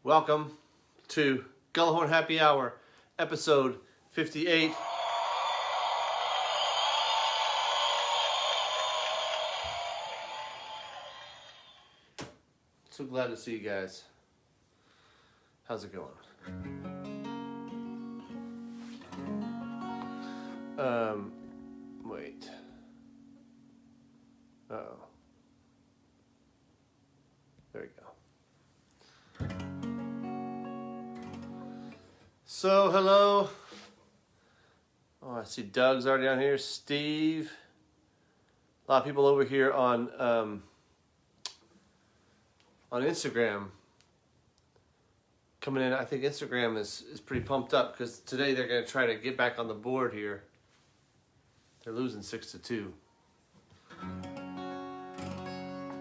Welcome to Gullahorn Happy Hour, episode 58. So glad to see you guys. How's it going? Wait. Uh-oh. There we go. So, hello. Oh, I see Doug's already on here. Steve. A lot of people over here on Instagram coming in. I think Instagram is pretty pumped up because today they're going to try to get back on the board here. They're losing 6-2.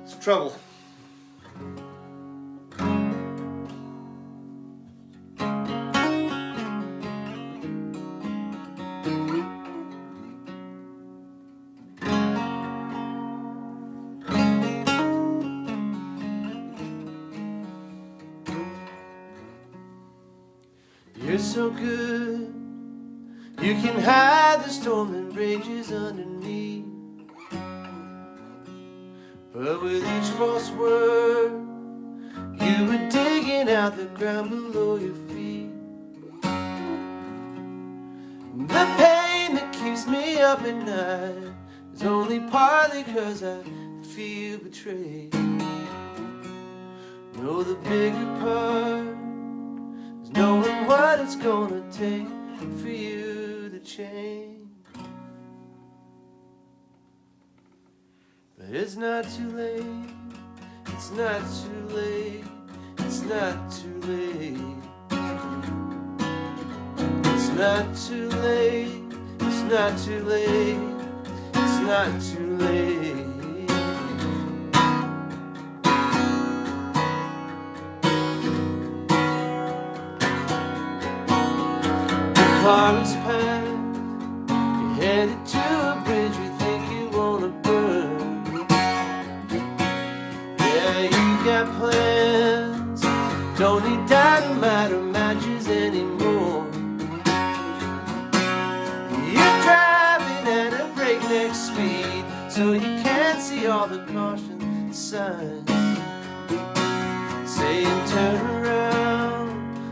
It's trouble. You're so good, you can hide the storm that rages underneath. But with each false word, you were digging out the ground below your feet. The pain that keeps me up at night is only partly 'cause I feel betrayed. No, the bigger part is knowing what it's gonna take for you to change. But it's not too late, it's not too late, it's not too late. It's not too late, it's not too late, it's not too late. Car is packed, you're headed to a bridge you think you wanna burn. Yeah, you got plans, don't need dynamite or matches anymore. You're driving at a breakneck speed, so you can't see all the caution signs saying turn around,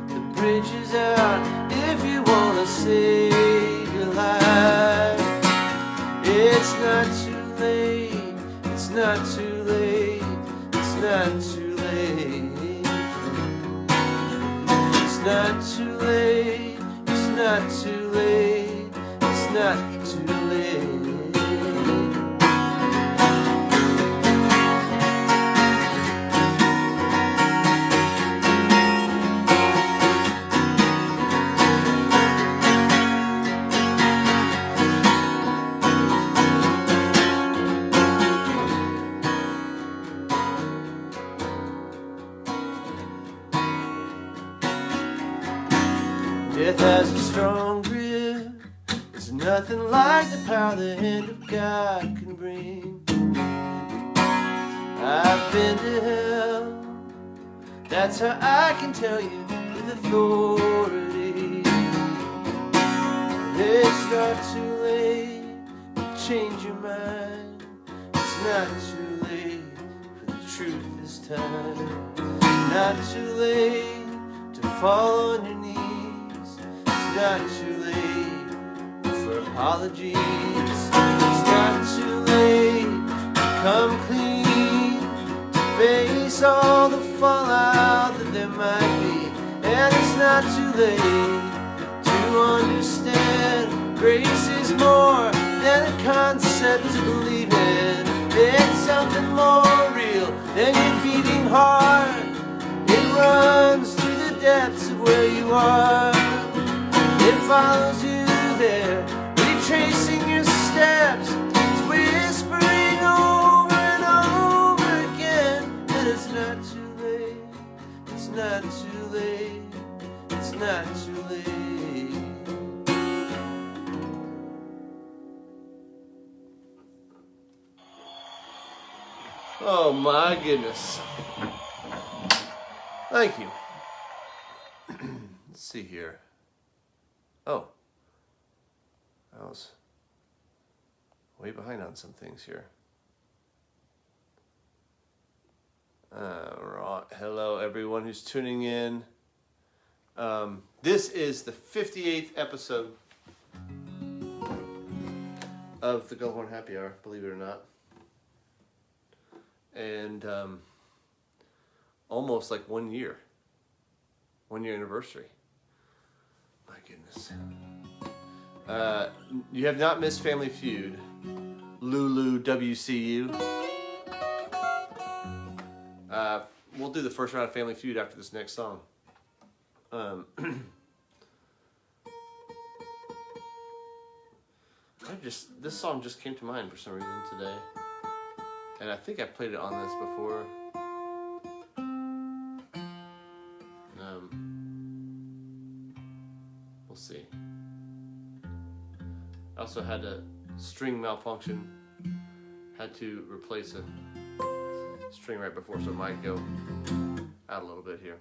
the bridge is out if you wanna save your life. It's not too late, it's not too late, it's not too late. It's not too late, it's not too late, it's not too late. Death has a strong grip. There's nothing like the power the hand of God can bring. I've been to hell, that's how I can tell you with authority. It's not too late to change your mind. It's not too late for the truth this time. Not too late to fall on your knees. Not too late for apologies. It's not too late to come clean, to face all the fallout that there might be. And it's not too late to understand grace is more than a concept to believe in. It's something more real than your beating heart. It runs to the depths of where you are. It follows you there, retracing your steps. It's whispering over and over again that it's not too late, it's not too late, it's not too late. Oh my goodness. Thank you. see here. Oh, I was way behind on some things here. Right. Hello, everyone who's tuning in. This is the 58th episode of the Gullahorn Happy Hour, believe it or not. And almost like 1 year. 1 year anniversary. My goodness. You have not missed Family Feud. Lulu WCU. We'll do the first round of Family Feud after this next song. This song just came to mind for some reason today. And I think I played it on this before. We'll see. I also had a string malfunction. Had to replace a string right before, so it might go out a little bit here.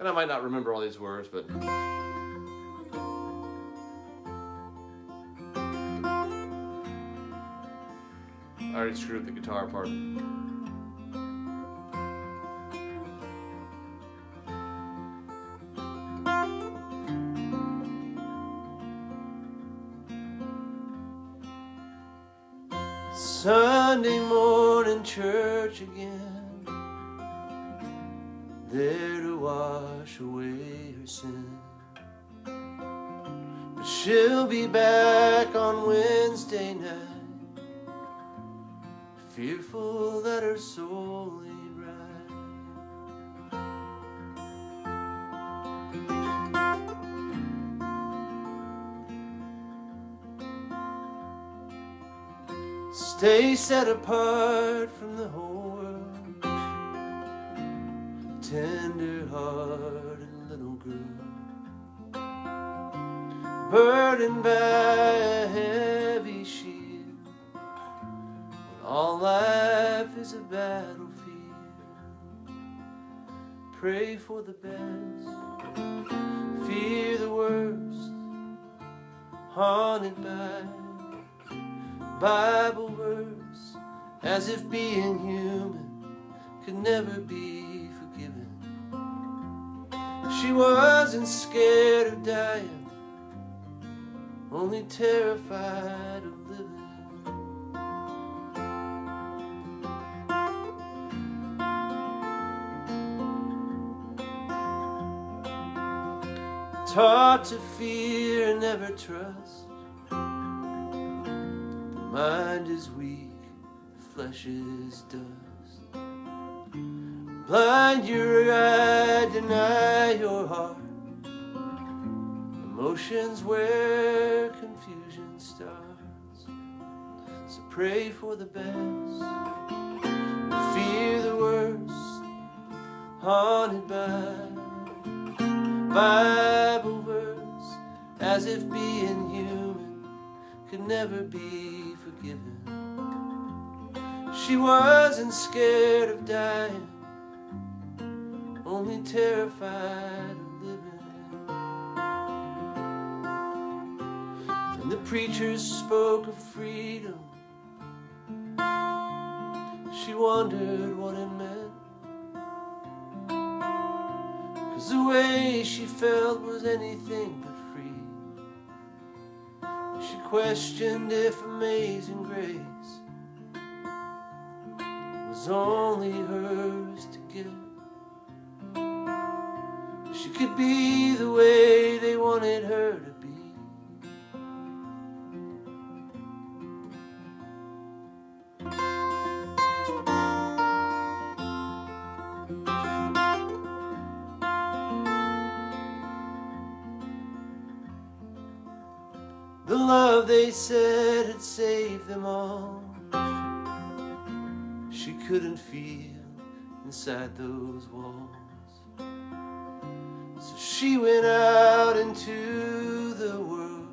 And I might not remember all these words, but I already screwed up the guitar part. Sunday morning church again, there to wash away her sin. But she'll be back on Wednesday night, fearful that her soul ain't right. Stay set apart from the whole world, tender-hearted little girl, burdened by a heavy shield, when all life is a battlefield. Pray for the best, fear the worst, haunted by Bible verse, as if being human could never be forgiven. She wasn't scared of dying, only terrified of living. Taught to fear and never trust. Mind is weak, flesh is dust. Blind your eye, deny your heart. Emotions where confusion starts. So pray for the best, fear the worst, haunted by Bible verse, as if being human could never be forgiven. She wasn't scared of dying, only terrified of living. And the preachers spoke of freedom. She wondered what it meant, 'cause the way she felt was anything but free. She questioned if amazing grace was only hers to give. She could be the way they wanted her to be. The love they said had saved them all, she couldn't feel inside those walls. So she went out into the world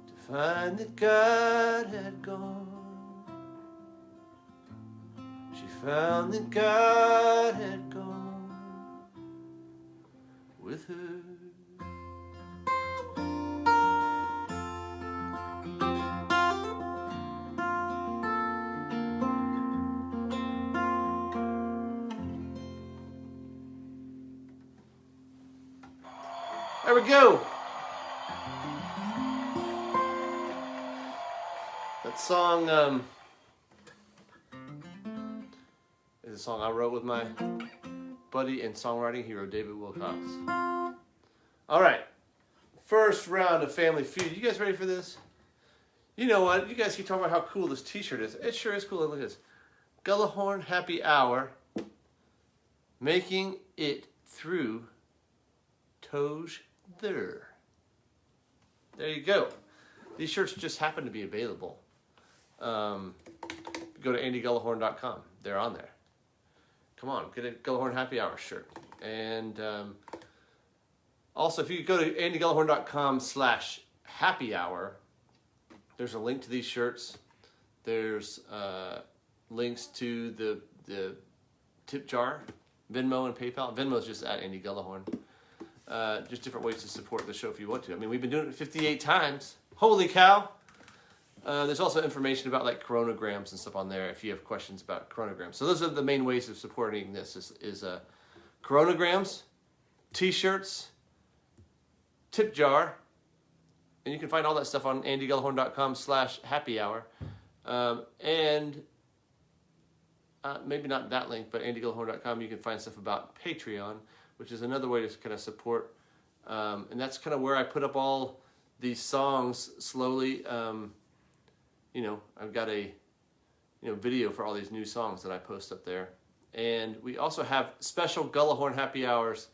to find that God had gone. She found that God had gone. her. There we go. That song is a song I wrote with my buddy and songwriting hero David Wilcox. All right, first round of Family Feud. You guys ready for this? You know what? You guys keep talking about how cool this T-shirt is. It sure is cool. Look at this. Gullahorn Happy Hour, making it through Toge there. There you go. These shirts just happen to be available. Go to andygullahorn.com. They're on there. Come on, get a Gullahorn Happy Hour shirt. And also, if you go to andygullahorn.com/happy hour, there's a link to these shirts. There's links to the tip jar, Venmo and PayPal. Venmo is just at Andy Gullahorn. Just different ways to support the show if you want to. I mean, we've been doing it 58 times. Holy cow! There's also information about like Coronagrams and stuff on there if you have questions about Coronagrams. So those are the main ways of supporting this is Coronagrams, T-shirts, tip jar, and you can find all that stuff on andygullahorn.com/happy hour. And maybe not that link, but andygullahorn.com, you can find stuff about Patreon, which is another way to kind of support. And that's kind of where I put up all these songs slowly. You know, I've got a video for all these new songs that I post up there. And we also have special Gullahorn Happy Hours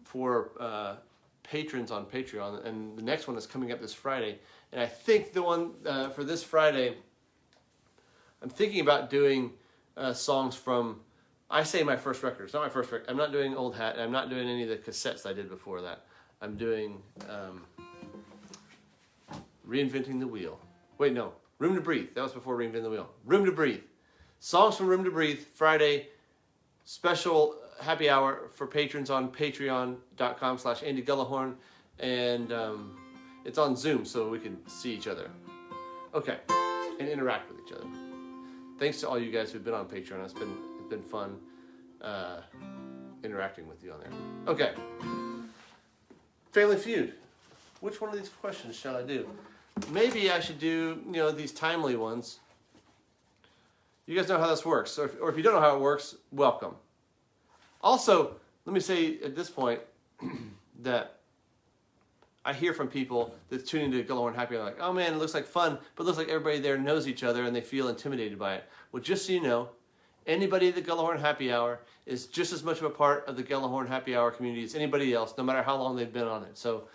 for patrons on Patreon. And the next one is coming up this Friday. And I think the one for this Friday, I'm thinking about doing songs from, I say my first record. It's not my first record. I'm not doing Old Hat. I'm not doing any of the cassettes I did before that. I'm doing Reinventing the Wheel. Wait, no. Room to Breathe. That was before Reinventing the Wheel. Room to Breathe. Songs from Room to Breathe, Friday. Special happy hour for patrons on patreon.com/Andy Gullahorn. And it's on Zoom so we can see each other. Okay. And interact with each other. Thanks to all you guys who've been on Patreon. It's been fun interacting with you on there. Okay. Family Feud. Which one of these questions shall I do? Maybe I should do, these timely ones. You guys know how this works. Or if you don't know how it works, welcome. Also, let me say at this point that I hear from people that tune into Gullahorn Happy Hour like, oh man, it looks like fun, but it looks like everybody there knows each other and they feel intimidated by it. Well, just so you know, anybody at the Gullahorn Happy Hour is just as much of a part of the Gullahorn Happy Hour community as anybody else, no matter how long they've been on it. So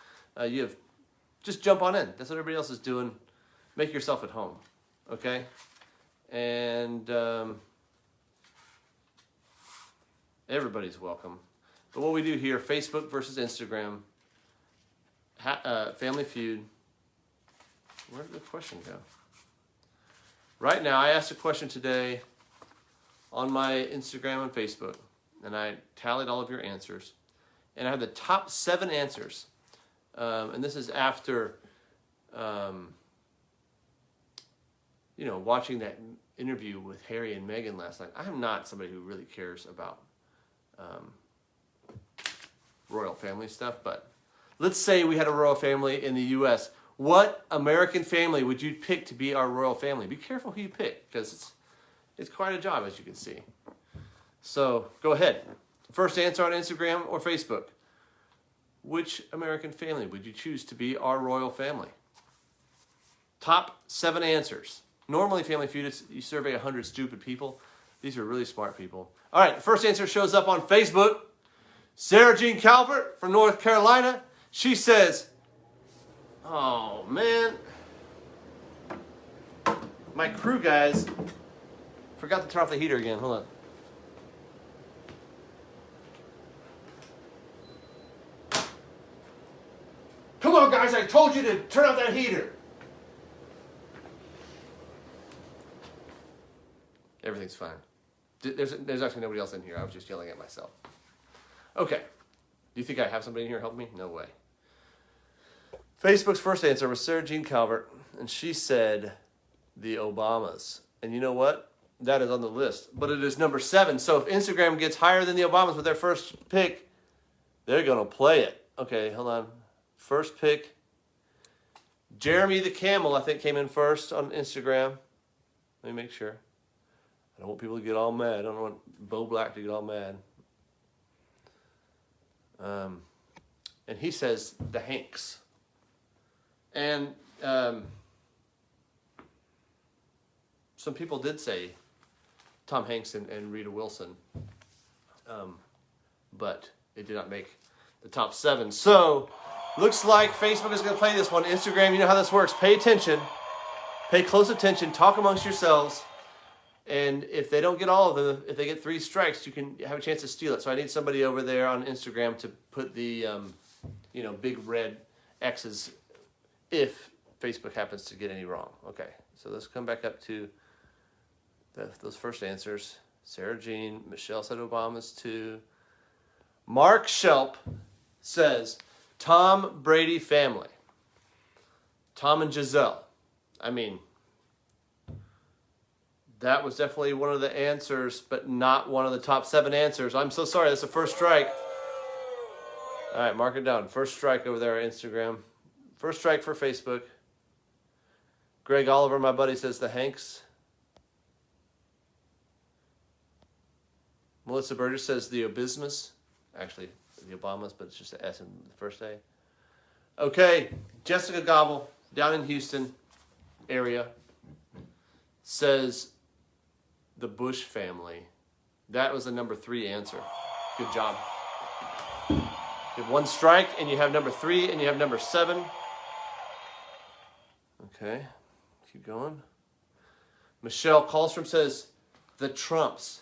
just jump on in. That's what everybody else is doing. Make yourself at home, okay? And everybody's welcome. But what we do here, Facebook versus Instagram, Family Feud. Where did the question go? Right now, I asked a question today on my Instagram and Facebook, and I tallied all of your answers. And I have the top 7 answers. And this is after, watching that interview with Harry and Meghan last night. I am not somebody who really cares about royal family stuff, but let's say we had a royal family in the U.S. What American family would you pick to be our royal family? Be careful who you pick, because it's quite a job, as you can see. So go ahead. First answer on Instagram or Facebook. Which American family would you choose to be our royal family? Top 7 answers. Normally, Family Feud, you survey 100 stupid people. These are really smart people. All right, the first answer shows up on Facebook. Sarah Jean Calvert from North Carolina. She says, oh, man. My crew guys forgot to turn off the heater again. Hold on. Come on, guys, I told you to turn off that heater. Everything's fine. There's actually nobody else in here. I was just yelling at myself. Okay. Do you think I have somebody in here help me? No way. Facebook's first answer was Sarah Jean Calvert, and she said the Obamas. And you know what? That is on the list, but it is number 7. So if Instagram gets higher than the Obamas with their first pick, they're going to play it. Okay, hold on. First pick. Jeremy the Camel, I think, came in first on Instagram. Let me make sure. I don't want people to get all mad. I don't want Bo Black to get all mad. And he says the Hanks. And some people did say Tom Hanks and Rita Wilson. But it did not make the top 7. So, looks like Facebook is going to play this one. Instagram, you know how this works. Pay attention. Pay close attention. Talk amongst yourselves. And if they don't get all of them, if they get 3 strikes, you can have a chance to steal it. So I need somebody over there on Instagram to put the, big red X's if Facebook happens to get any wrong. Okay, so let's come back up to those first answers. Sarah Jean, Michelle said Obama's 2. Mark Shelp says Tom Brady family. Tom and Giselle. I mean, that was definitely one of the answers, but not one of the top 7 answers. I'm so sorry. That's the first strike. All right, mark it down. First strike over there on Instagram. First strike for Facebook. Greg Oliver, my buddy, says the Hanks. Melissa Burgess says the Obismas. Actually, the Obamas, but it's just an S in the first A. Okay, Jessica Gobble, down in Houston area, says the Bush family. That was the number 3 answer. Good job. You have 1 strike, and you have number 3, and you have number 7. Okay, keep going. Michelle Kallstrom says the Trumps.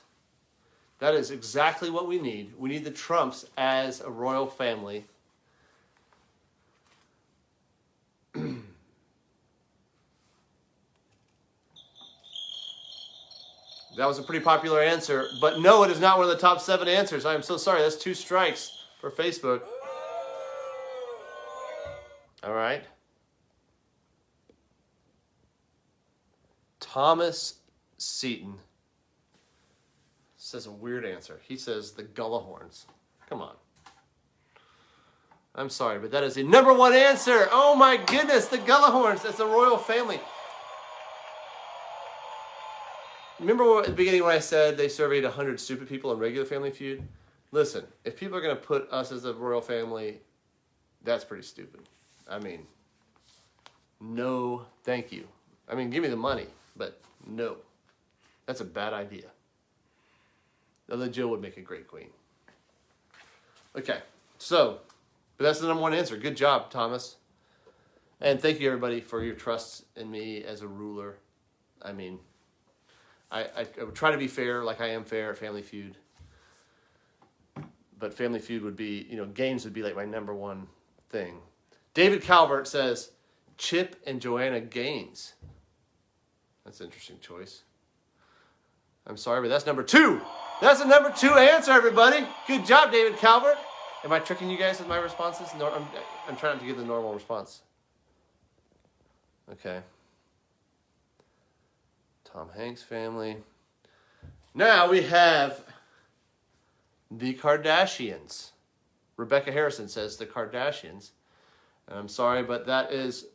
That is exactly what we need. We need the Trumps as a royal family. That was a pretty popular answer, but no, it is not one of the top 7 answers. I am so sorry. That's 2 strikes for Facebook. All right. Thomas Seaton says a weird answer. He says the Gullahorns. Come on. I'm sorry, but that is the number 1 answer. Oh my goodness, the Gullahorns. That's a royal family. Remember at the beginning when I said they surveyed 100 stupid people on regular Family Feud? Listen, if people are going to put us as a royal family, that's pretty stupid. I mean, no, thank you. I mean, give me the money, but no. That's a bad idea. Although Jill would make a great queen. Okay, so, but that's the number 1 answer. Good job, Thomas. And thank you, everybody, for your trust in me as a ruler. I mean, I would try to be fair like I am fair at Family Feud. But Family Feud would be, games would be like my number 1 thing. David Calvert says, Chip and Joanna Gaines. That's an interesting choice. I'm sorry, but that's number 2. That's the number 2 answer, everybody. Good job, David Calvert. Am I tricking you guys with my responses? No, I'm trying not to give the normal response. Okay. Tom Hanks family. Now we have the Kardashians. Rebecca Harrison says the Kardashians. And I'm sorry, but that is...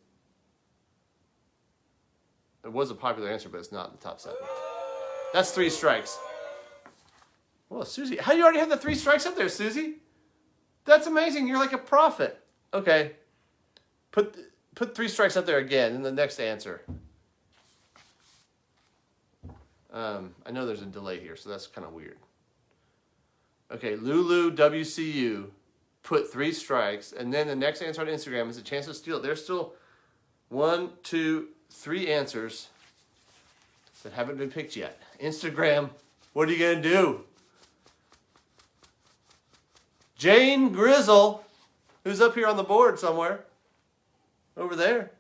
It was a popular answer, but it's not in the top 7. That's 3 strikes. Well, Susie, how do you already have the 3 strikes up there, Susie? That's amazing. You're like a prophet. Okay. Put 3 strikes up there again in the next answer. I know there's a delay here, so that's kind of weird. Okay, Lulu WCU put 3 strikes, and then the next answer on Instagram is a chance to steal it. There's still 1, 2, 3 answers that haven't been picked yet. Instagram, what are you going to do? Jane Grizzle, who's up here on the board somewhere, over there.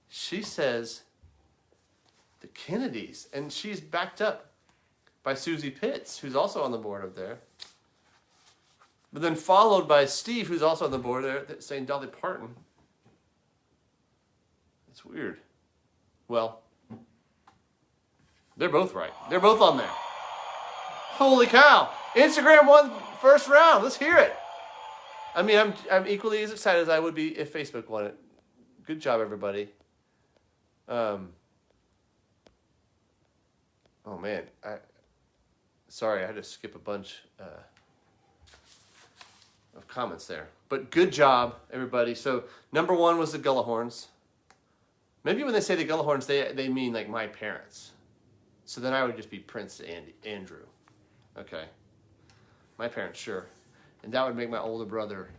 She says the Kennedys, and she's backed up by Susie Pitts, who's also on the board up there. But then followed by Steve, who's also on the board there, saying Dolly Parton. It's weird. Well, they're both right. They're both on there. Holy cow. Instagram won first round. Let's hear it. I mean, I'm equally as excited as I would be if Facebook won it. Good job, everybody. Oh, man. Sorry, I had to skip a bunch of comments there. But good job, everybody. So number one was the Gullahorns. Maybe when they say the Gullahorns, they mean like my parents. So then I would just be Prince Andrew. Okay. My parents, sure. And that would make my older brother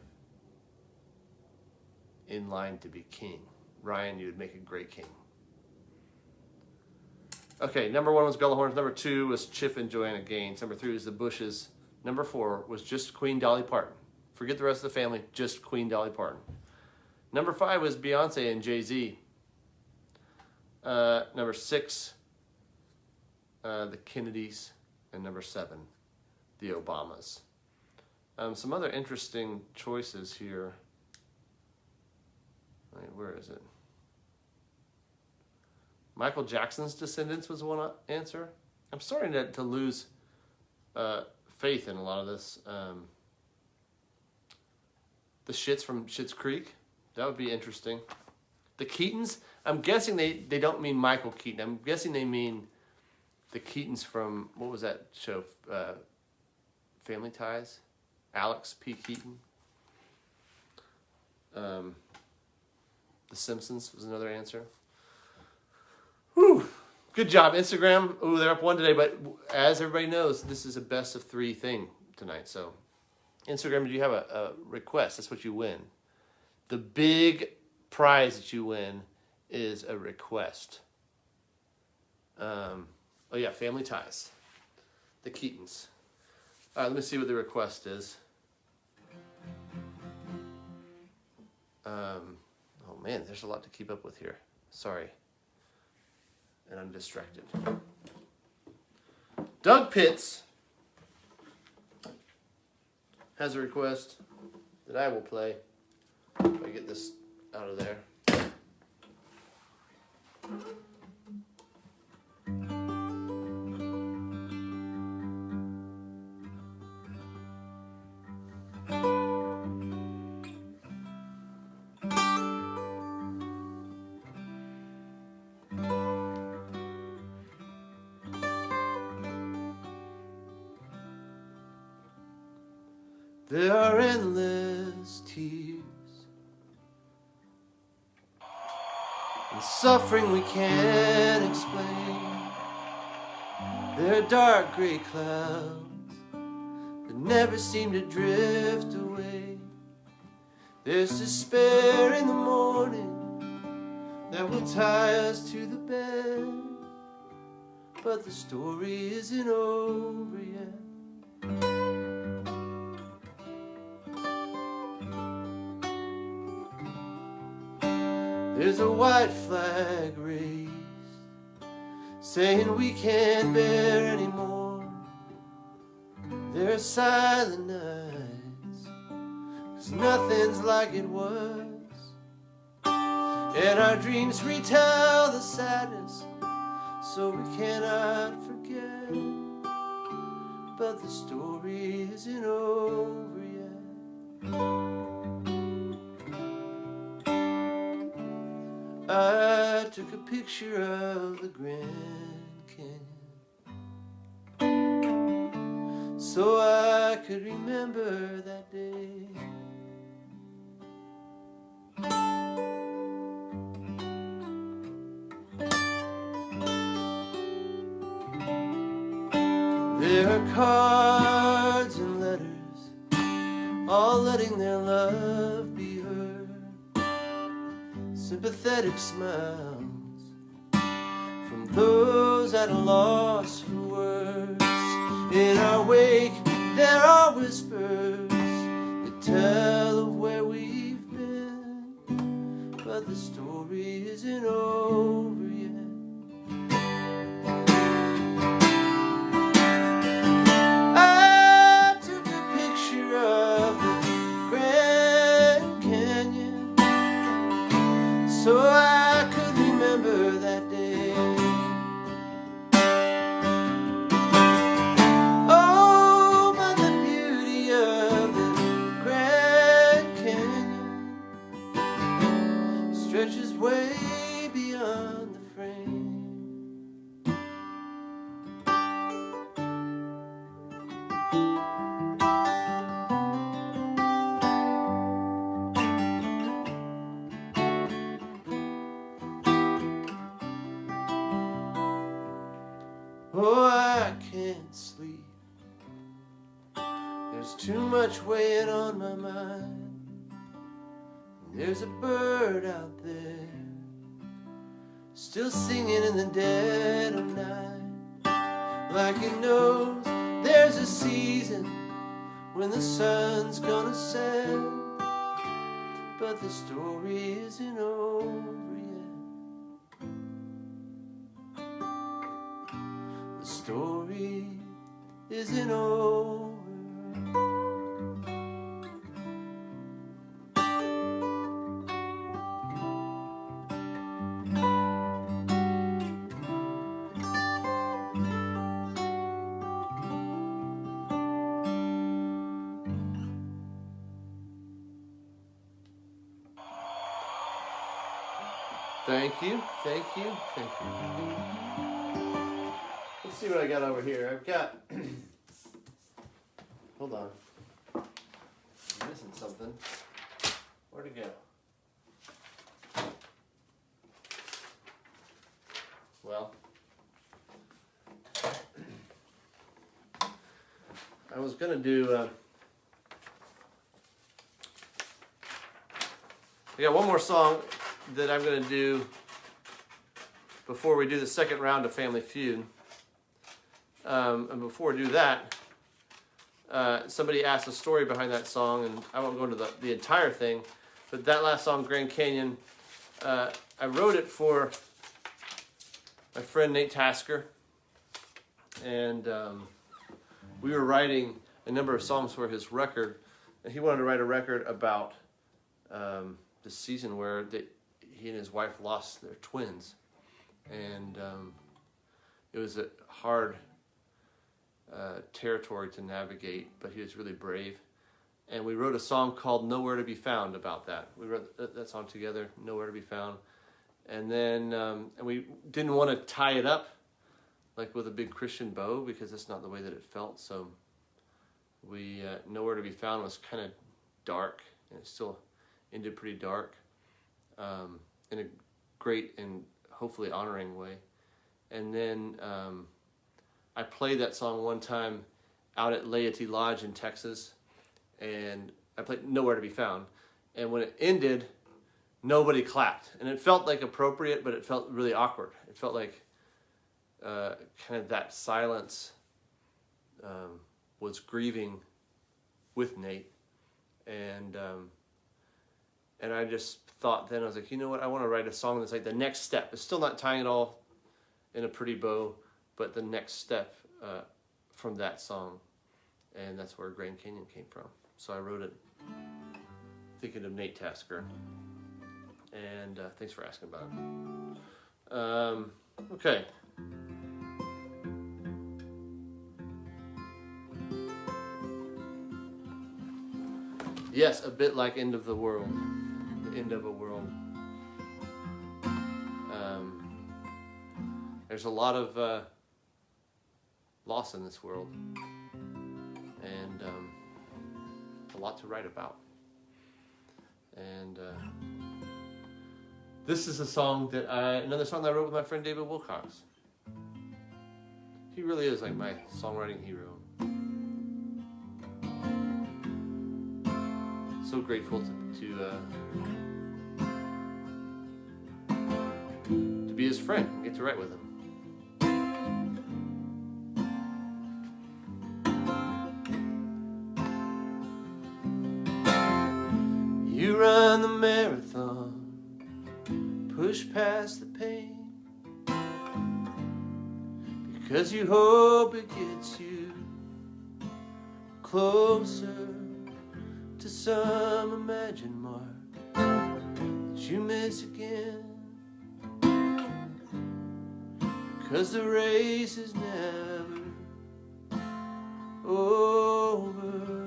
in line to be king. Ryan, you would make a great king. Okay, number one was Gullahorns. Number two was Chip and Joanna Gaines. Number three was the Bushes. Number four was just Queen Dolly Parton. Forget the rest of the family, just Queen Dolly Parton. Number five was Beyonce and Jay-Z. Number six, the Kennedys. And number seven, the Obamas. Some other interesting choices here. Wait, where is it? Michael Jackson's descendants was one answer. I'm starting to lose faith in a lot of this. The Shits from Schitt's Creek. That would be interesting. The Keatons. I'm guessing they don't mean Michael Keaton. I'm guessing they mean the Keatons from, what was that show? Family Ties? Alex P. Keaton. The Simpsons was another answer. Whew. Good job, Instagram. Oh, they're up one today, but as everybody knows, this is a best of three thing tonight. So, Instagram, do you have a request? That's what you win. The big prize that you win is a request. Oh yeah, Family Ties. The Keatons. Let me see what the request is. Oh man, there's a lot to keep up with here. Sorry. And I'm distracted. Doug Pitts has a request that I will play. If I get this out of there. There are endless tears and suffering we can't explain. There are dark gray clouds that never seem to drift away. There's despair in the morning that will tie us to the bed, but the story isn't over yet. There's a white flag raised, saying we can't bear anymore. There are silent nights, 'cause nothing's like it was. And our dreams retell the sadness, so we cannot forget. But the story isn't over yet. I took a picture of the Grand Canyon so I could remember that day. There are cards and letters, all letting their love be heard. Sympathetic smiles from those at a loss for words. In our wake there are whispers that tell of where we've been, but the story isn't over yet. I took a picture of sleep. There's too much weighing on my mind. There's a bird out there still singing in the dead of night, like it knows there's a season when the sun's gonna set, but the story isn't over yet. The story isn't over. Thank you, thank you, thank you. Let's see what I got over here. I've got, hold on, I'm missing something. Where'd it go? Well, I was gonna do, I got one more song that I'm going to do before we do the second round of Family Feud. And before we do that, somebody asked a story behind that song, and I won't go into the entire thing, but that last song, Grand Canyon, I wrote it for my friend Nate Tasker, and we were writing a number of songs for his record, and he wanted to write a record about the season where he and his wife lost their twins, and it was a hard territory to navigate, but he was really brave. And we wrote a song called Nowhere to Be Found about that. We wrote that song together, Nowhere to Be Found. And then and we didn't want to tie it up like with a big Christian bow, because that's not the way that it felt. So we Nowhere to Be Found was kind of dark, and it still ended pretty dark. In a great and hopefully honoring way. And then I played that song one time out at Laity Lodge in Texas, and I played Nowhere to Be Found. And when it ended, nobody clapped. And it felt like appropriate, but it felt really awkward. It felt like kind of that silence was grieving with Nate. And I just thought then, I was like, you know what, I want to write a song that's like the next step. It's still not tying it all in a pretty bow, but the next step from that song. And that's where Grand Canyon came from. So I wrote it thinking of Nate Tasker. And thanks for asking about it. Okay. Yes, a bit like End of the World. The end of a world. There's a lot of loss in this world, and a lot to write about. And this is a song that another song that I wrote with my friend David Wilcox. He really is like my songwriting hero. So grateful to be his friend, get to write with him. You run the marathon, push past the pain, because you hope it gets you closer to some imagined mark that you miss again, because the race is never over.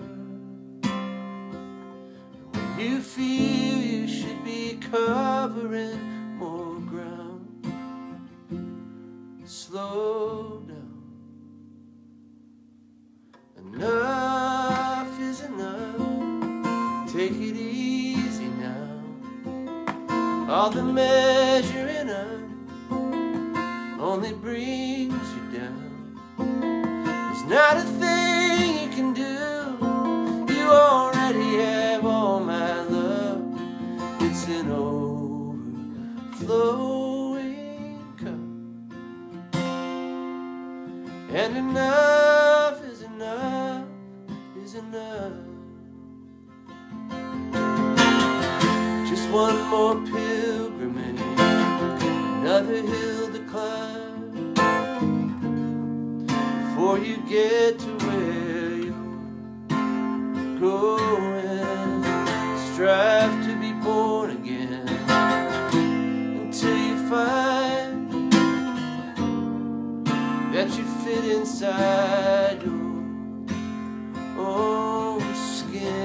When you feel you should be covering more ground, slow down. Enough is enough. Take it easy now. All the measuring up only brings you down. There's It's not a thing you can do. You already have all my love. It's an overflowing cup. And enough is enough is enough. Just one more pilgrimage, another hill to climb, before you get to where you're going. Strive to be born again until you find that you fit inside your own skin.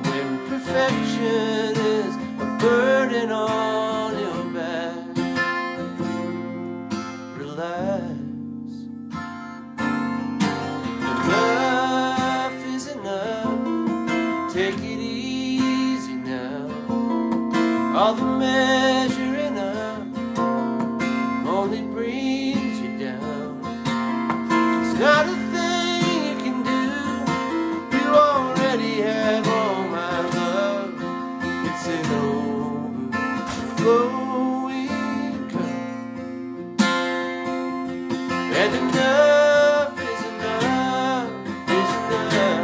When perfection is a burden on your back, relax. Enough is enough. Take it easy now. All the measuring up only brings you down. It's not a thing you can do. You already have all my love. It's an overflowing cup. And enough is enough is enough.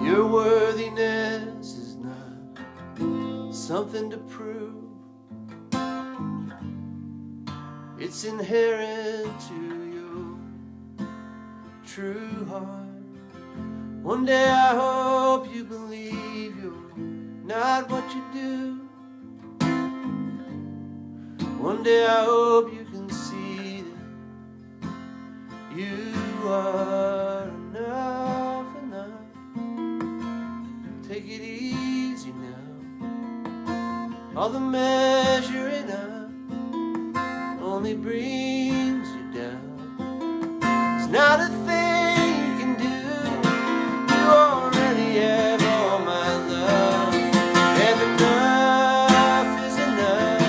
Your worthiness is not something to prove. It's inherent to your true heart. One day I hope you believe you're not what you do. One day I hope you can see that you are enough. Take it easy now. All the measuring up only brings you down. It's not a thing you can do. You already have all my love. And enough is enough.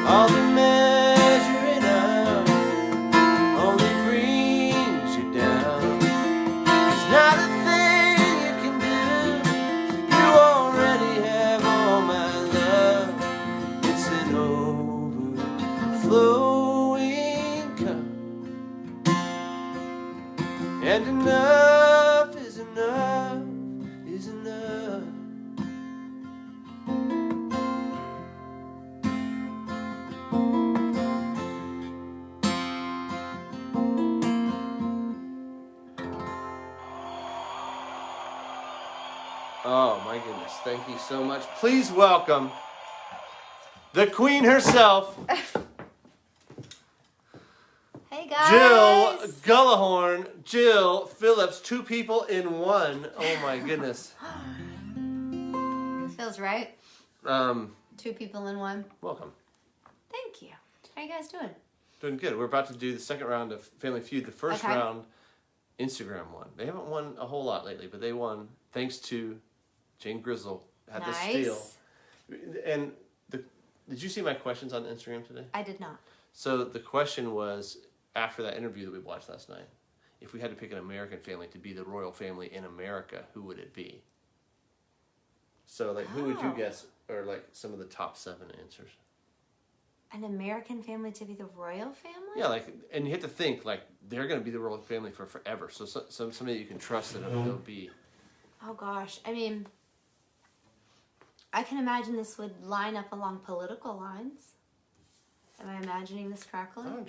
All the measuring up only brings you down. It's not a thing you can do. You already have all my love. It's an overflowing cup. And enough is enough is enough. Oh my goodness, thank you so much. Please welcome the queen herself, Hey guys. Jill Gullahorn. Jill Phillips, two people in one. Oh my goodness. Feels right. Two people in one. Welcome. Thank you. How you guys doing? Doing good. We're about to do the second round of Family Feud. The first Okay. round, Instagram won. They haven't won a whole lot lately, but they won thanks to Jane Grizzle had the steal. And did you see my questions on Instagram today? I did not. So the question was, after that interview that we watched last night, if we had to pick an American family to be the royal family in America, who would it be? So, like, who would you guess are, like, some of the top 7 answers? An American family to be the royal family? Yeah, like, and you have to think, like, they're going to be the royal family for forever. So somebody that you can trust that they'll be. Oh gosh, I mean, I can imagine this would line up along political lines. Am I imagining this correctly? Oh,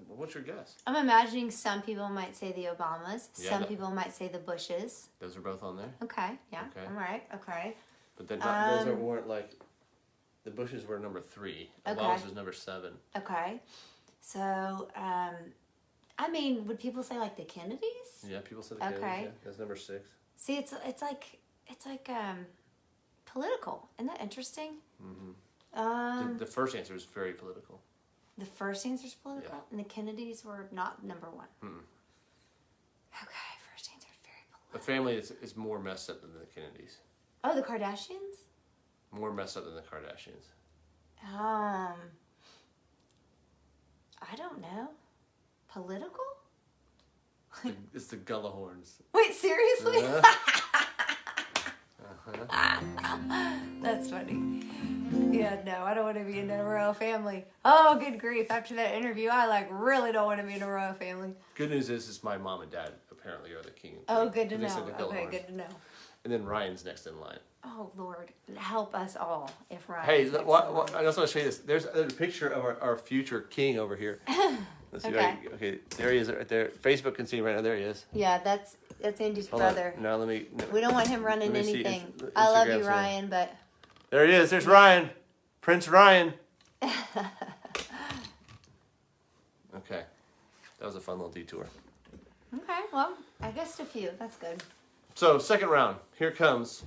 what's your guess? I'm imagining some people might say the Obamas. Yeah, some people might say the Bushes. Those are both on there? Okay, yeah, Okay. all right, okay. But then those weren't, like, the Bushes were number 3. Okay. Obamas was number 7. Okay, so, I mean, would people say, like, the Kennedys? Yeah, people said the Kennedys, Okay. yeah. That's number 6. See, it's like political. Isn't that interesting? Mm-hmm. The first answer is very political. The first answer is political, and the Kennedys were not number one. Mm-mm. Okay, first answer is very political. The family is more messed up than the Kennedys. Oh, the Kardashians? More messed up than the Kardashians. I don't know. Political? It's the Gullahorns. Wait, seriously? That's funny. Yeah, no, I don't want to be in a royal family. Oh, good grief. After that interview, I really don't want to be in a royal family. Good news is my mom and dad apparently are the king. Oh, good to They said know. the Okay, Gullahorns. good to know. And then Ryan's next in line. Oh, Lord. Help us all if Ryan. Hey, I just want to show you this. There's a picture of our future king over here. Let's see. Okay. Okay, there he is right there. Facebook can see him right now. There he is. Yeah, that's Andy's Hold brother. on. Now let me. No. We don't want him running Let me see. anything. Instagram's I love you, here. Ryan, but... There he is. There's Ryan. Prince Ryan. Okay. That was a fun little detour. Okay, well, I guessed a few. That's good. So, second round. Here it comes.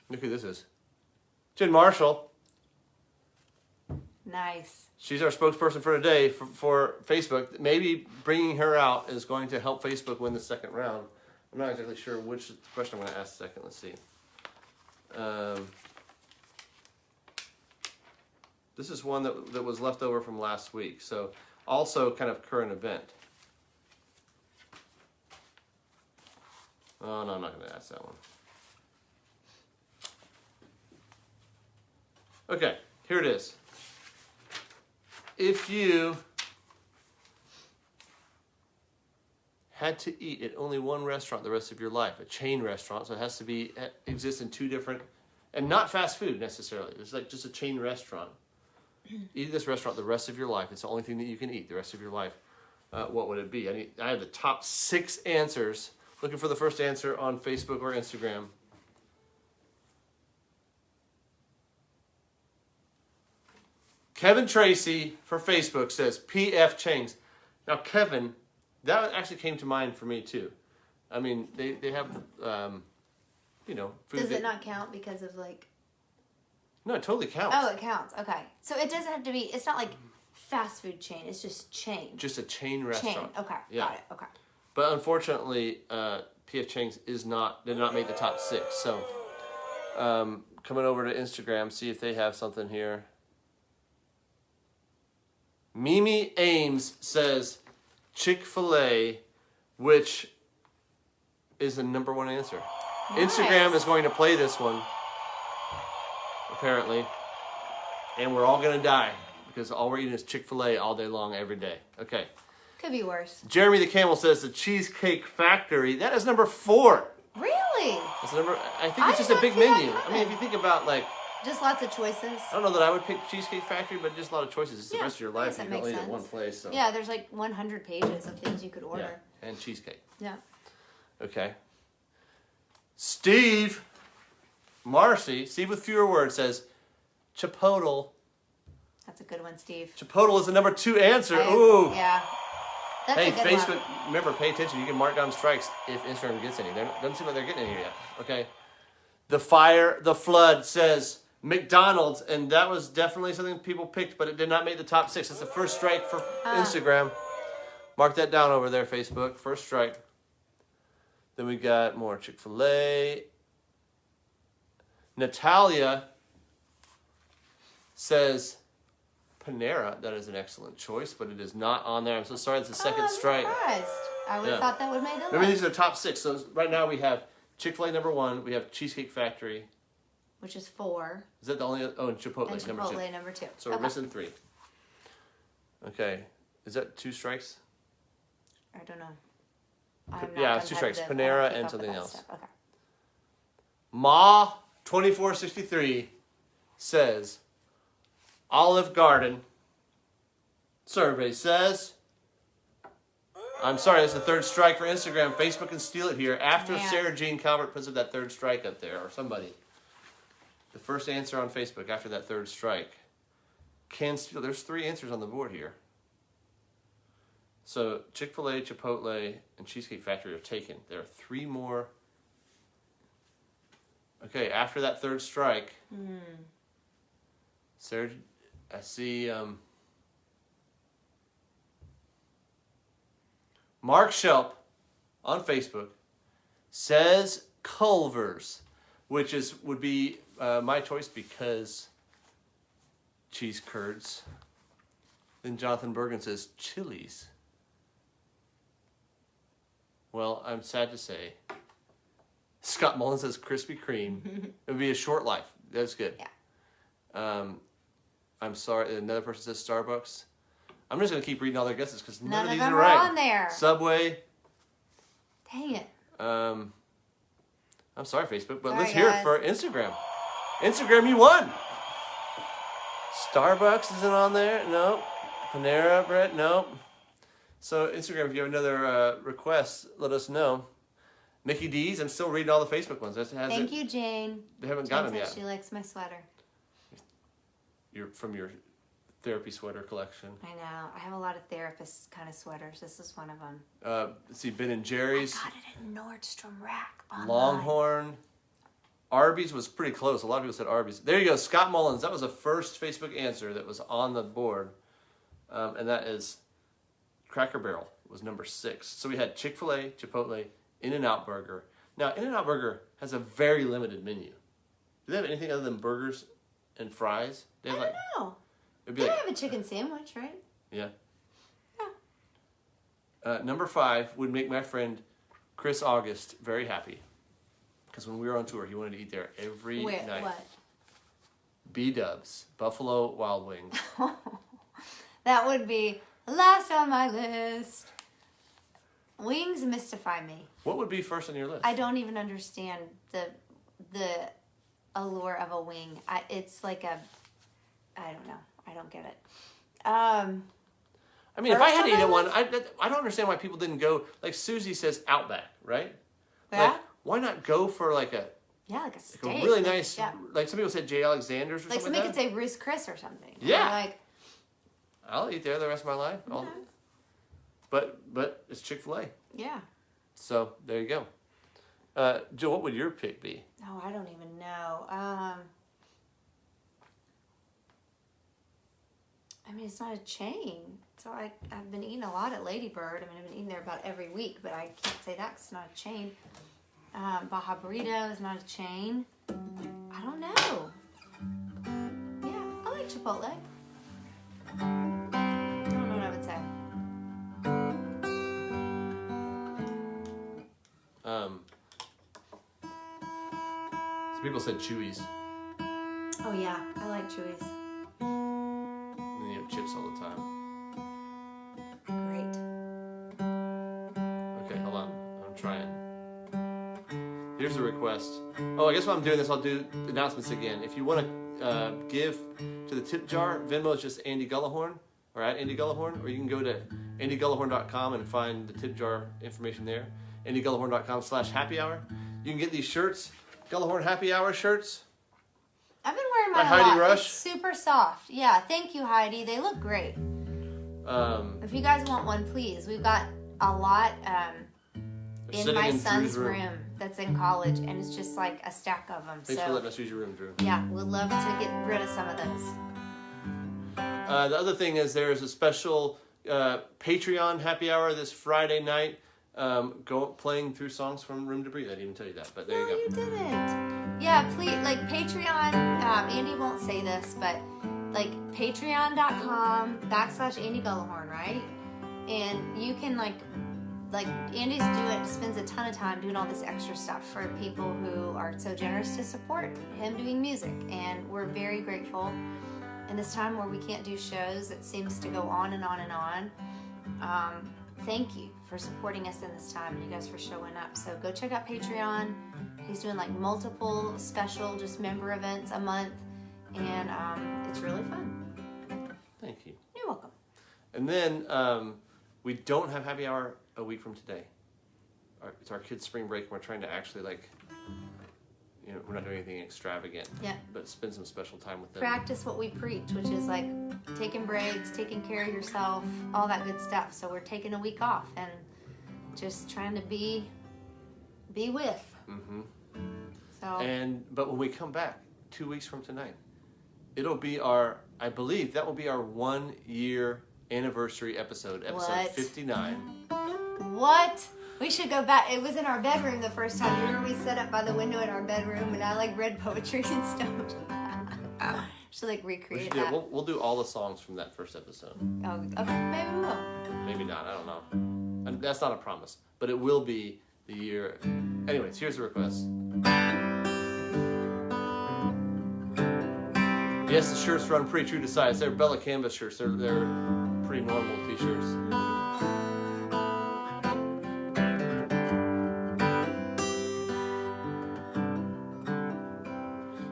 Look who this is. Jen Marshall. Nice. She's our spokesperson for today for Facebook. Maybe bringing her out is going to help Facebook win the second round. I'm not exactly sure which question I'm going to ask second. Let's see. This is one that was left over from last week. So also kind of current event. Oh, no, I'm not going to ask that one. Okay, here it is. If you had to eat at only one restaurant the rest of your life, a chain restaurant, so it has to exist in two different, and not fast food necessarily. It's like just a chain restaurant. Eat at this restaurant the rest of your life. It's the only thing that you can eat the rest of your life. What would it be? I have the top 6 answers. Looking for the first answer on Facebook or Instagram. Kevin Tracy for Facebook says P.F. Chang's. Now, Kevin, that actually came to mind for me too. I mean, they have, food. Does it not count because of No, it totally counts. Oh, it counts. Okay. So it doesn't have to be, it's not like fast food chain. It's just chain. Just a chain restaurant. Chain. Okay. Yeah. Got it. Okay. But unfortunately, P.F. Chang's did not make the top 6. So, coming over to Instagram, see if they have something here. Mimi Ames says Chick-fil-A, which is the number 1 answer. Nice. Instagram is going to play this one, apparently, and we're all going to die because all we're eating is Chick-fil-A all day long, every day. Okay. Could be worse. Jeremy the Camel says the Cheesecake Factory. That is number 4. Really? That's I think it's I just did a not big see that menu. I mean, if you coming. think about Just lots of choices. I don't know that I would pick Cheesecake Factory, but just a lot of choices. It's the Yeah, rest of your I guess life. that You can only makes eat at one sense. place. So. Yeah, there's 100 pages of things you could order. Yeah, and cheesecake. Yeah. Okay. Steve with fewer words says Chipotle. That's a good one, Steve. Chipotle is the number 2 answer. I- Ooh. Yeah. That's Hey, a good Facebook, one. remember, pay attention. You can mark down strikes if Instagram gets any. Doesn't seem like they're getting any yet. Okay. The Flood says McDonald's, and that was definitely something people picked, but it did not make the top 6. It's the first strike for Instagram. Mark that down over there, Facebook. First strike. Then we got more Chick-fil-A. Natalia says Panera. That is an excellent choice, but it is not on there. I'm so sorry. It's the second I'm strike. surprised. I would have thought that would have made the Remember, list. these are the top 6. So right now we have Chick-fil-A number 1. We have Cheesecake Factory. Which is 4. Is that the only? Oh, and Chipotle, And number 2. Chipotle, number 2. So we're missing 3. Okay. Is that 2 strikes? I don't know. Yeah, it's 2 strikes. Panera and something else. Stuff. Okay. Ma2463 says Olive Garden. Survey says. I'm sorry, that's the 3rd strike for Instagram. Facebook can steal it here after Man. Sarah Jean Calvert puts up that 3rd strike up there, or somebody. The first answer on Facebook after that 3rd strike can steal. There's 3 answers on the board here. So Chick-fil-A, Chipotle, and Cheesecake Factory are taken. There are 3 more. Okay, after that 3rd strike, Sarah, I see Mark Shelp on Facebook says Culver's, which would be my choice because cheese curds. Then Jonathan Bergen says Chili's. Well, I'm sad to say. Scott Mullen says Krispy Kreme. It would be a short life. That's good. Yeah. I'm sorry. Another person says Starbucks. I'm just going to keep reading all their guesses because none of these them are right. on there. Subway. Dang it. I'm sorry, Facebook, but Sorry, let's hear it guys. for Instagram. Instagram, you won. Starbucks isn't on there. Nope. Panera Bread. Nope. So Instagram, if you have another request, let us know. Mickey D's, I'm still reading all the Facebook ones. Thank you, Jane. They haven't Jane got them said yet. she likes my sweater. You're from your therapy sweater collection. I know. I have a lot of therapist kind of sweaters. This is one of them. Let's see, Ben and Jerry's. I got it at Nordstrom Rack. Online. Longhorn. Arby's was pretty close. A lot of people said Arby's. There you go, Scott Mullins. That was the first Facebook answer that was on the board. And that is Cracker Barrel was number 6. So we had Chick-fil-A, Chipotle, In-N-Out Burger. Now, In-N-Out Burger has a very limited menu. Do they have anything other than burgers and fries? They I have don't know. It'd They be like, have a chicken sandwich, right? yeah. Yeah. Number 5 would make my friend Chris August very happy. Because when we were on tour, he wanted to eat there every night. What? B-Dubs, Buffalo Wild Wings. That would be last on my list. Wings mystify me. What would be first on your list? I don't even understand the allure of a wing. It's like I don't know. I don't get it. I mean, if First I had to on eat at my one, list? I don't understand why people didn't go, like Susie says, Outback, right? Yeah? Like, why not go for like a Like a steak. really nice, Yeah. like some people said J. Alexander's or Like something somebody like could that? say Ruth's Chris or something. Yeah. Like, I'll eat there the rest of my life. But it's Chick-fil-A. yeah. So, there you go. Jill, what would your pick be? Oh, I don't even know. I mean, it's not a chain. So I've been eating a lot at Lady Bird. I mean, I've been eating there about every week, but I can't say that 'cause it's not a chain. Baja Burrito is not a chain. I don't know. Yeah, I like Chipotle. I don't know what I would say. Some people said Chewy's. Oh yeah, I like Chewy's. And you have chips all the time. Great. Okay, hold on. I'm trying. Here's the request. Oh, I guess while I'm doing this, I'll do announcements again. If you want to give to the tip jar, Venmo is just Andy Gullahorn, or at Andy Gullahorn, or you can go to andygullahorn.com and find the tip jar information there. andygullahorn.com/happy hour. You can get these shirts, Gullahorn Happy Hour shirts. I've been wearing By mine Heidi a lot. Rush. It's super soft. Yeah, thank you, Heidi. They look great. If you guys want one, please. We've got a lot in sitting my in son's Drew's room that's in college, and it's just like a stack of them. Thanks for So letting us use your room, Drew. yeah, we'd love to get rid of some of those. The other thing is there's a special Patreon happy hour this Friday night. Playing through songs from Room to Breathe. I didn't even tell you that, but there No, you go. you didn't. Yeah, please, like Patreon. Andy won't say this, but like patreon.com/Andy Gullahorn, right? And you can like Andy's spends a ton of time doing all this extra stuff for people who are so generous to support him doing music, and we're very grateful. In this time where we can't do shows, it seems to go on and on and on. Thank you for supporting us in this time, and you guys for showing up. So go check out Patreon. He's doing like multiple special just member events a month, and it's really fun. Thank you. You're welcome. And then we don't have happy hour a week from today. It's our kids' spring break, and we're trying to actually we're not doing anything extravagant. Yeah. But spend some special time with them. Practice what we preach, which is like taking breaks, taking care of yourself, all that good stuff. So we're taking a week off and just trying to be with. Mm-hmm. So But when we come back 2 weeks from tonight, it'll be our I believe that will be our 1 year anniversary episode What? 59. What? We should go back. It was in our bedroom the first time. Remember we sat up by the window in our bedroom and I like read poetry and stuff. Should like recreate that. We'll do all the songs from that first episode. Oh, okay. Maybe we will. Maybe not. I don't know. And that's not a promise, but it will be the year. Anyways, here's the request. Yes, the shirts run pretty true to size. They're Bella Canvas shirts. They're pretty normal t-shirts.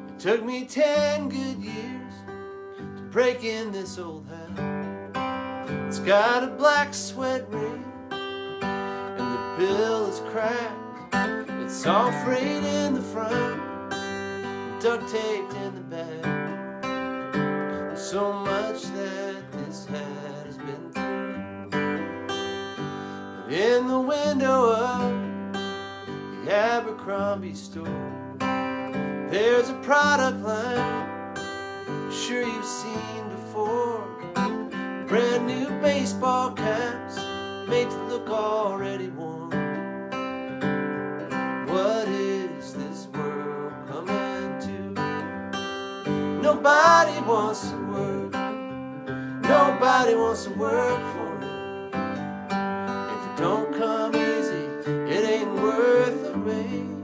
It took me 10 good years to break in this old house. It's got a black sweat ring and the bill is cracked. It's all frayed in the front and duct taped in the back. So much that this hat has been through. But in the window of the Abercrombie store, there's a product line I'm sure you've seen before. Brand new baseball caps made to look already worn. What is this world coming to? Nobody wants to work. Nobody wants to work for it. If it don't come easy, it ain't worth the rain.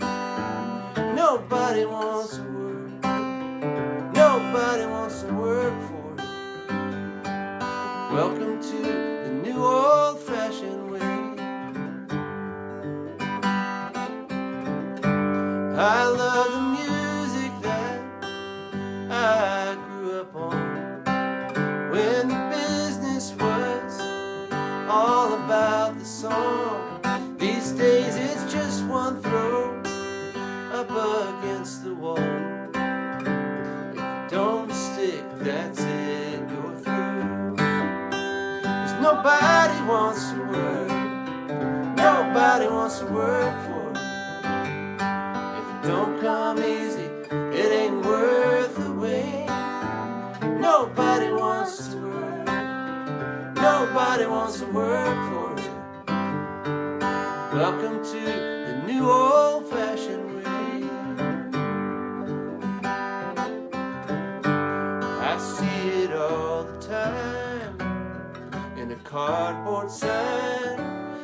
Nobody wants to work. Nobody wants to work for it. Welcome to the new old-fashioned way. I love the music that I grew up on, when the business was all about the song. These days it's just one throw up against the wall. If it don't stick, that's it, you're through. 'Cause nobody wants to work. Nobody wants to work for it. If it don't come easy, it ain't worth the wait. Nobody wants to work. Nobody wants to work for it. Welcome to the new old-fashioned way. I see it all the time in a cardboard sign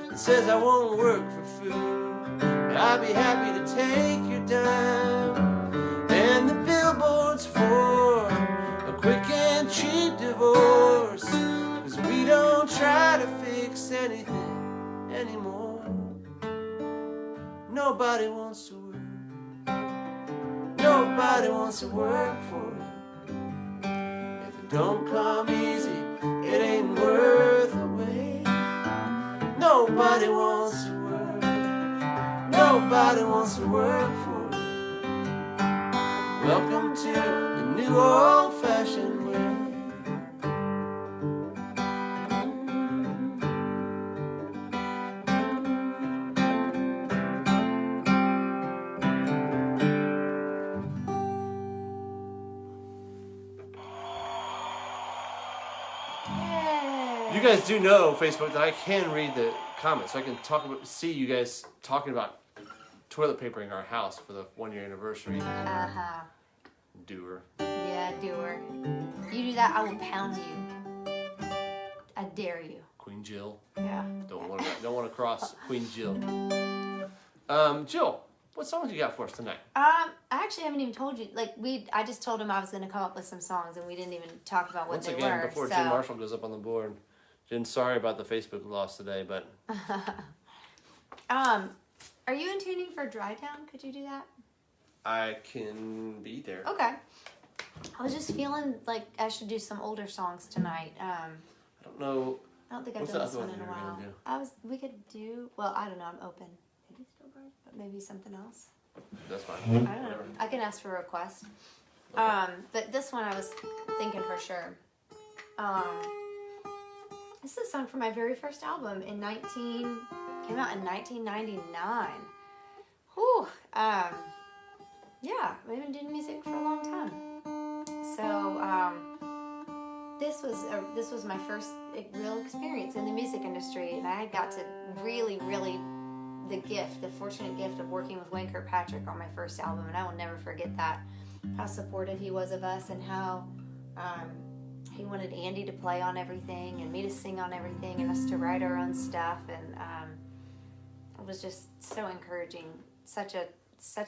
that says I won't work for food, but I'll be happy to take your dime. And the billboards for a quick and cheap divorce, 'cause we don't try to fix anything anymore. Nobody wants to work. Nobody wants to work for it. If it don't come easy, it ain't worth the wait. Nobody wants to work. Nobody wants to work for it. Welcome to the new old-fashioned way. You guys do know, Facebook, that I can read the comments. So I can see you guys talking about toilet papering our house for the 1 year anniversary. Uh-huh. Doer. Yeah, doer. You do that, I will pound you. I dare you. Queen Jill. Yeah. Don't want to cross Queen Jill. Jill, what songs you got for us tonight? I actually haven't even told you. I just told him I was going to come up with some songs, and we didn't even talk about what they were. Once again, before Jen Marshall goes up on the board, Jen, sorry about the Facebook loss today, but are you in tuning for Dry Town? Could you do that? I can be there. Okay. I was just feeling like I should do some older songs tonight. I don't know. I don't think I've What's done the this other one in a one you were while. gonna do? We could do. Well, I don't know. I'm open. Maybe Stillbird, but maybe something else. That's fine. I don't know. Whatever. I can ask for a request. Okay. But this one I was thinking for sure. This is a song from my very first album came out in 1999. Whew. Yeah, we've been doing music for a long time. So, this was my first real experience in the music industry, and I got to really the fortunate gift of working with Wayne Kirkpatrick on my first album, and I will never forget that, how supportive he was of us, and how he wanted Andy to play on everything and me to sing on everything and us to write our own stuff, and it was just so encouraging, such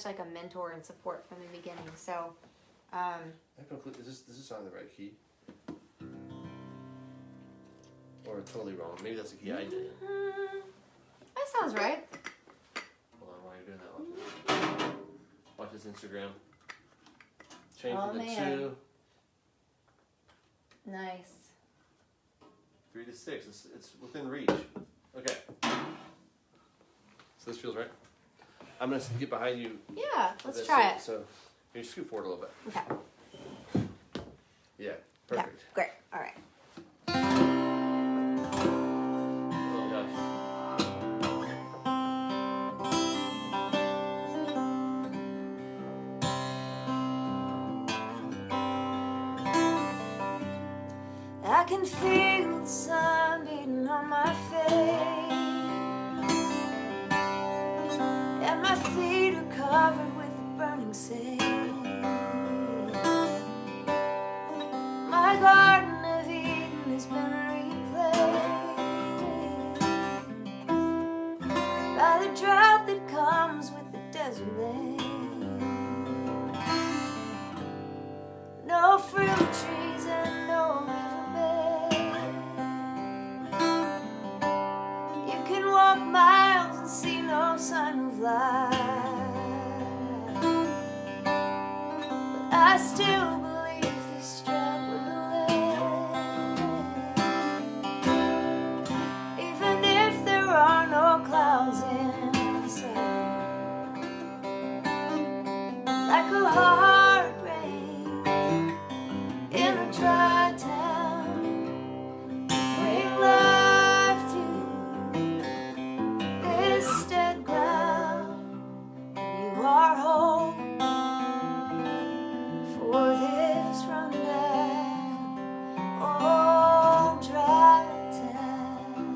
like a mentor and support from the beginning. So is this on the right key? Or totally wrong? Maybe that's the key I did. That sounds right. Hold on, while you're doing that, watch this Instagram. Change from the 2. Nice. 3 to 6. It's within reach. Okay. So this feels right. I'm gonna get behind you. Yeah, let's try it. So you scoot forward a little bit. Okay. Yeah, perfect. Yeah, great. All right. Oh gosh. I can feel the sun beating on my face, and my feet are covered with the burning sand. My garden of Eden has been replaced by the drought that comes with the desert land. No fruit trees and no riverbed. You can walk miles and see no sign of life, but I still believe this drought will end, even if there are no clouds in sight. Like a hard rain in a dry town, bring life to this dead ground. You are home for this rundown, old dry town.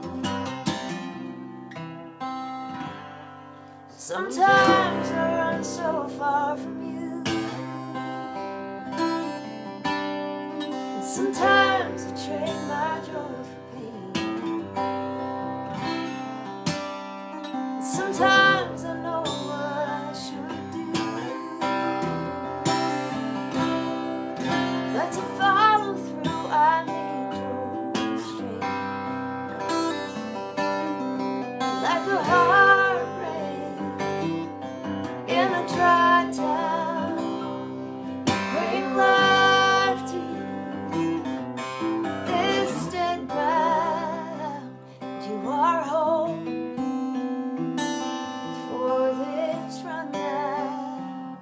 Sometimes I run so far from you, sometimes I trade my joy for pain. Sometimes I know what I should do, but to follow through I need your strength. Like a hard rain in a dry town, bring life to this dead ground. You are home for this rundown,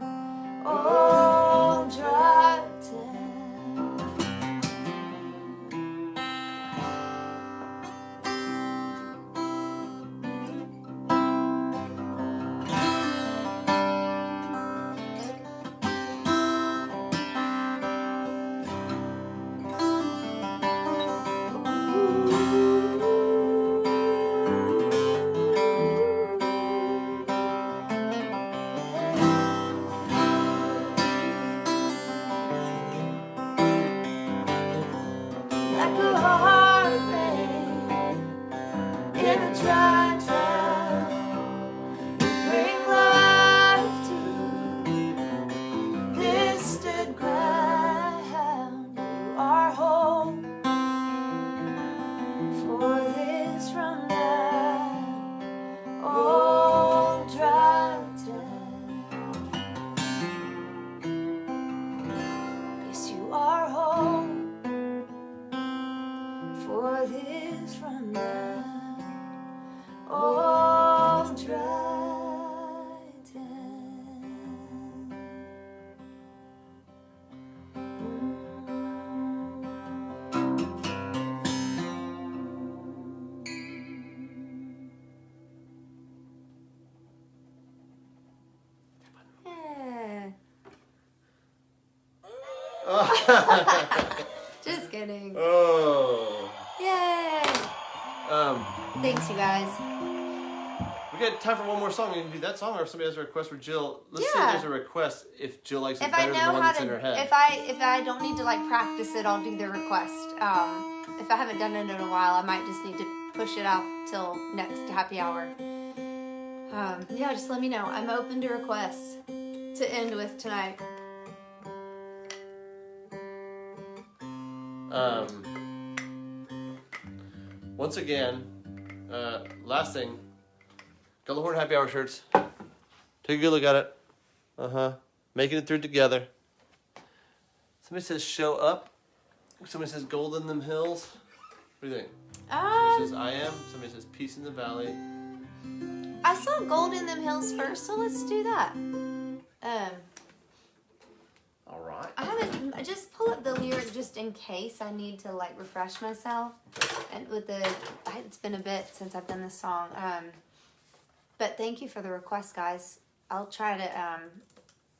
old dry town. Like a hard rain in a dry town, bring life to this dead ground. You are home for this rundown, old dry town. Yes, you are home for this rundown, old dry town. Yeah. Just kidding. Oh. Yay! Thanks, you guys. We got time for one more song. We can do that song, or if somebody has a request for Jill. Let's say there's a request. If Jill likes it better than the one that's in her head. If I don't need to like practice it, I'll do the request. If I haven't done it in a while, I might just need to push it off till next happy hour. Yeah, just let me know. I'm open to requests to end with tonight. Once again, last thing, Gullahorn Happy Hour shirts. Take a good look at it. Making it through together. Somebody says show up. Somebody says gold in them hills. What do you think? Somebody says I am. Somebody says peace in the valley. I saw gold in them hills first, so let's do that. All right. I just pull up the lyric just in case I need to like refresh myself. And with it's been a bit since I've done this song. But thank you for the request, guys. I'll try to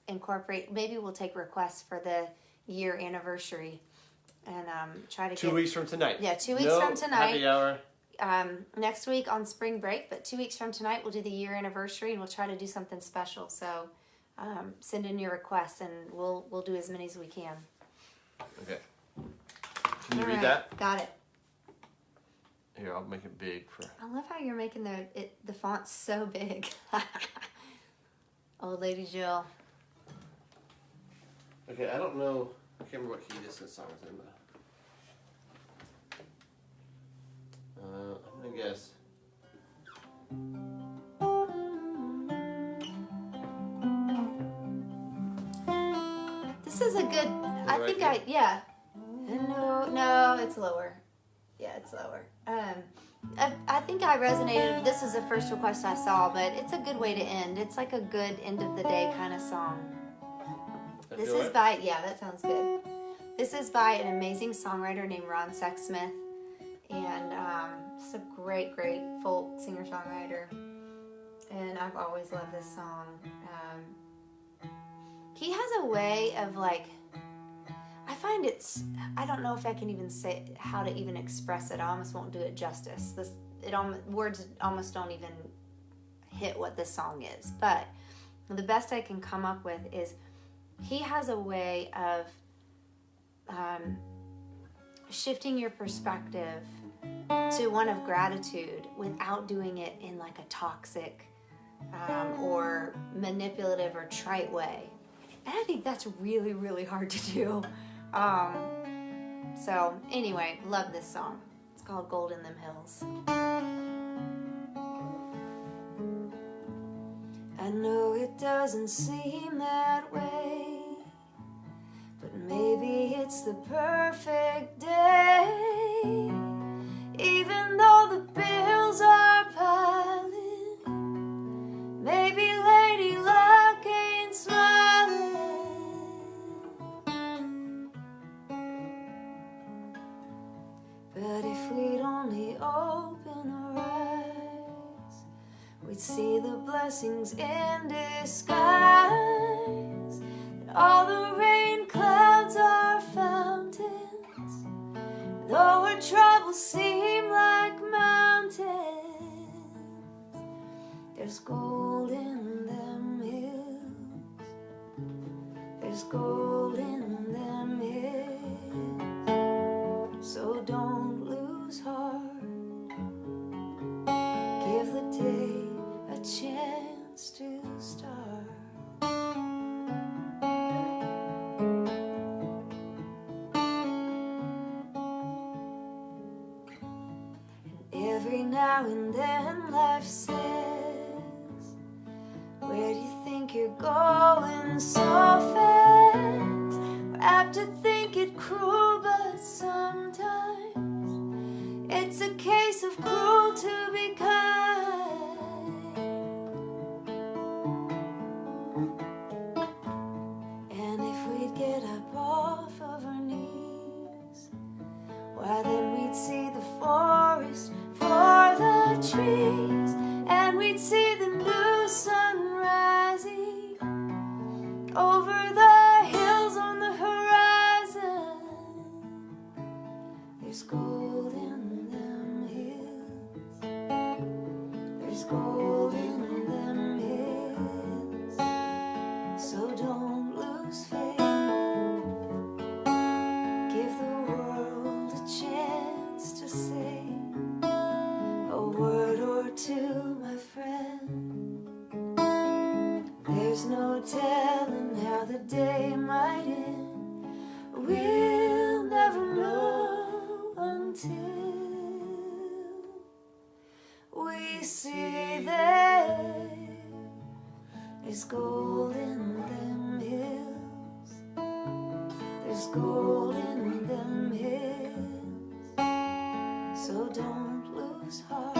incorporate. Maybe we'll take requests for the year anniversary and try to 2 weeks from tonight. Yeah, 2 weeks from tonight. Happy hour. Next week on spring break, but 2 weeks from tonight we'll do the year anniversary and we'll try to do something special. So send in your requests and we'll do as many as we can. Okay. Can you read that? Got it. Here, I'll make it big for. I love how you're making the font so big. Old Lady Jill. Okay, I don't know. I can't remember what key this song is in. I'm gonna guess. This is a good. Yeah. No, it's lower. Yeah, it's lower. I think I resonated. This was the first request I saw, but it's a good way to end. It's like a good end of the day kind of song. This is by, that sounds good. This is by an amazing songwriter named Ron Sexsmith. And it's a great folk singer-songwriter. And I've always loved this song. He has a way of like, I find I don't know if I can even say how to even express it. I almost won't do it justice. Words almost don't even hit what this song is. But the best I can come up with is he has a way of shifting your perspective to one of gratitude without doing it in like a toxic or manipulative or trite way. And I think that's really, really hard to do. So anyway, love this song. It's called Gold in Them Hills. I know it doesn't seem that way, but maybe it's the perfect day. Even though the bills are piling, maybe Lady Luck ain't smiling. But if we'd only open our eyes, we'd see the blessings in disguise. That all the rain clouds are fountains, though our troubles seem like mountains. There's gold in them hills. There's gold in them hills. So don't lose heart. Give the day a chance to start. And every now and then life says, where do you think you're going so fast? We're apt to think it cruel, but sometimes it's a case of cruel to be kind. And if we'd get up off of our knees, why then we'd see the forest for the trees, and we'd see the new sun rising over the hills on the horizon. gold in them hills, so don't lose faith. Give the world a chance to say a word or two, my friend. There's no telling how the day might end. We'll never know until we see there is gold in them hills. There's gold in them hills, so don't lose heart.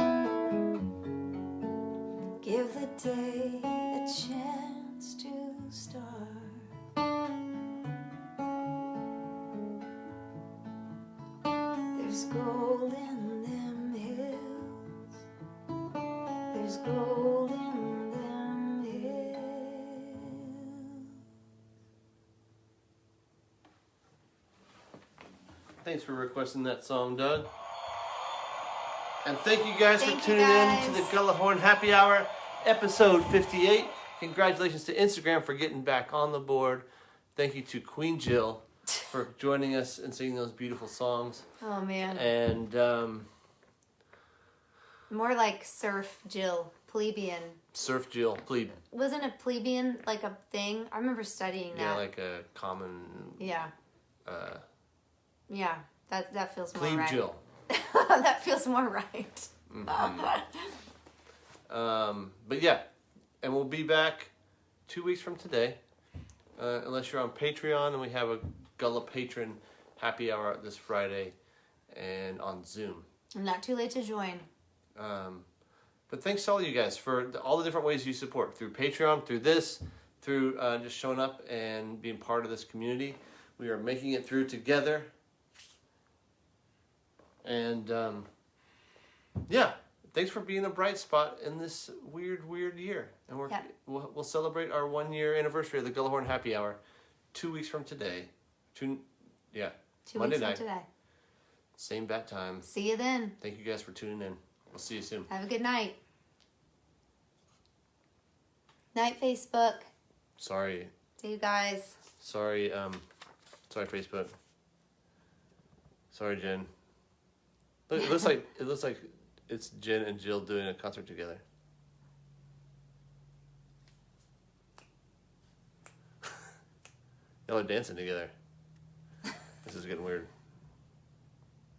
Give the day a chance to start. There's gold in them hills. There's gold in them hills. Thanks for requesting that song, Doug. And thank you guys Thank for you tuning guys. in to the Gullahorn Happy Hour, episode 58. Congratulations to Instagram for getting back on the board. Thank you to Queen Jill for joining us and singing those beautiful songs. Oh man. And More like Surf Jill, plebeian. Surf Jill, plebe. Wasn't a plebeian like a thing? I remember studying that. Yeah, like a common Yeah. Yeah. That feels more plebe right. Jill. That feels more right. But yeah, and we'll be back 2 weeks from today, unless you're on Patreon, and we have a Gullah Patron happy hour this Friday, and on Zoom. Not too late to join. But thanks to all you guys for all the different ways you support, through Patreon, through this, through just showing up and being part of this community. We are making it through together. And yeah, thanks for being a bright spot in this weird year. And we'll celebrate our 1 year anniversary of the Gullahorn Happy Hour 2 weeks from today. 2 Monday weeks night. from today. Same bat time. See you then. Thank you guys for tuning in. We'll see you soon. Have a good night. Night, Facebook. Sorry. See you guys. Sorry, Facebook. Sorry, Jen. Look, it looks like it's Jen and Jill doing a concert together. Y'all are dancing together. This is getting weird.